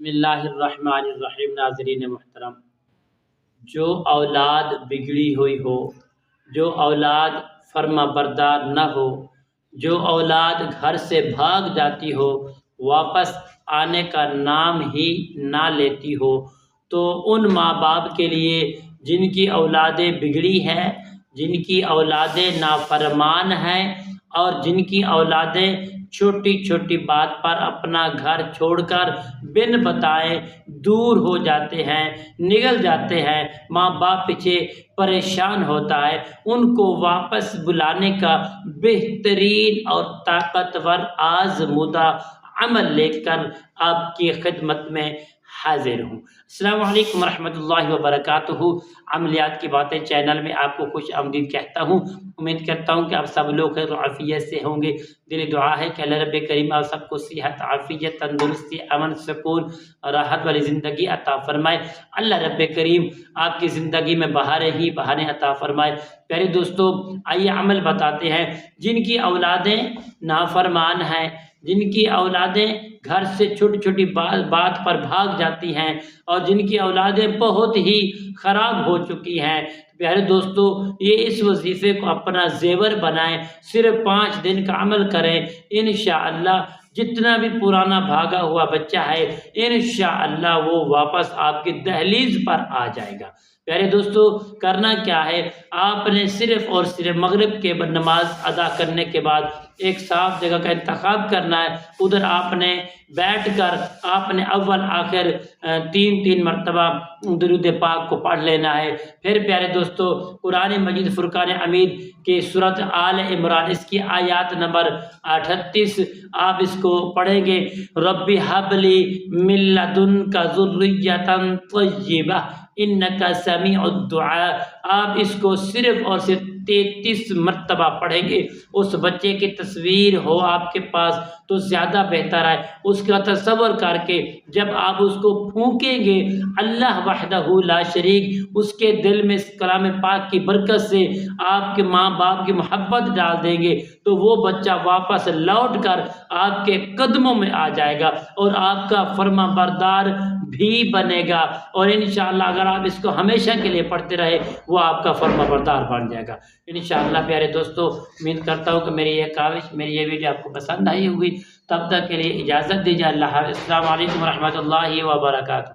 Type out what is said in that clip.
بسم اللہ الرحمن الرحیم۔ ناظرین محترم، جو اولاد بگڑی ہوئی ہو، جو اولاد فرما بردار نہ ہو، جو اولاد گھر سے بھاگ جاتی ہو، واپس آنے کا نام ہی نہ لیتی ہو، تو ان ماں باپ کے لیے جن کی اولادیں بگڑی ہیں، جن کی اولادیں نافرمان ہیں اور جن کی اولادیں چھوٹی چھوٹی بات پر اپنا گھر چھوڑ کر بن بتائے دور ہو جاتے ہیں، نگل جاتے ہیں، ماں باپ پیچھے پریشان ہوتا ہے، ان کو واپس بلانے کا بہترین اور طاقتور آزمودہ عمل لے کر آپ کی خدمت میں حاضر ہوں۔ السلام علیکم ورحمۃ اللہ وبرکاتہ۔ عملیات کی باتیں چینل میں آپ کو خوش آمدید کہتا ہوں۔ امید کرتا ہوں کہ آپ سب لوگ خیر و عافیت سے ہوں گے۔ دلی دعا ہے کہ اللہ رب کریم آپ سب کو صحت، عافیت، تندرستی، امن، سکون اور راحت والی زندگی عطا فرمائے۔ اللہ رب کریم آپ کی زندگی میں بہاریں ہی بہاریں عطا فرمائے۔ پیارے دوستو، آئیے عمل بتاتے ہیں۔ جن کی اولادیں نافرمان ہیں، جن کی اولادیں گھر سے چھوٹی چھوٹی بات پر بھاگ جاتی ہیں اور جن کی اولادیں بہت ہی خراب ہو چکی ہیں، پیارے دوستو، یہ اس وظیفے کو اپنا زیور بنائیں۔ صرف 5 دن کا عمل کریں، انشاءاللہ جتنا بھی پرانا بھاگا ہوا بچہ ہے انشاءاللہ وہ واپس آپ کی دہلیز پر آ جائے گا۔ پیارے دوستو، کرنا کیا ہے، آپ نے صرف اور صرف مغرب کے نماز ادا کرنے کے بعد ایک صاف جگہ کا انتخاب کرنا ہے۔ ادھر آپ نے بیٹھ کر آپ نے اول آخر 3 مرتبہ درود پاک کو پڑھ لینا ہے۔ پھر پیارے دوستو، قرآن مجید فرقان حمید کی سورۃ آل عمران، اس کی آیات نمبر 38 آپ اس کو پڑھیں گے۔ رب ھب لی من لدنک ذریۃ طیبہ انک سمیع الدعاء۔ آپ اس کو صرف اور صرف 33 مرتبہ پڑھیں گے۔ اس بچے کی تصویر ہو آپ کے پاس تو زیادہ بہتر ہے۔ اس کا تصور کر کے جب آپ اس کو پھونکیں گے، اللہ وحدہ لا شریک اس کے دل میں اس کلام پاک کی برکت سے آپ کے ماں باپ کی محبت ڈال دیں گے تو وہ بچہ واپس لوٹ کر آپ کے قدموں میں آ جائے گا اور آپ کا فرما بردار بھی بنے گا، اور انشاءاللہ اگر آپ اس کو ہمیشہ کے لیے پڑھتے رہے وہ آپ کا فرما بردار بن جائے گا انشاءاللہ۔ پیارے دوستو، امید کرتا ہوں کہ میری یہ کاوش، میری یہ ویڈیو آپ کو پسند آئی ہوگی۔ تب تک کے لیے اجازت دیجیے۔ اللہ حافظ۔ السلام علیکم ورحمۃ اللہ وبرکاتہ۔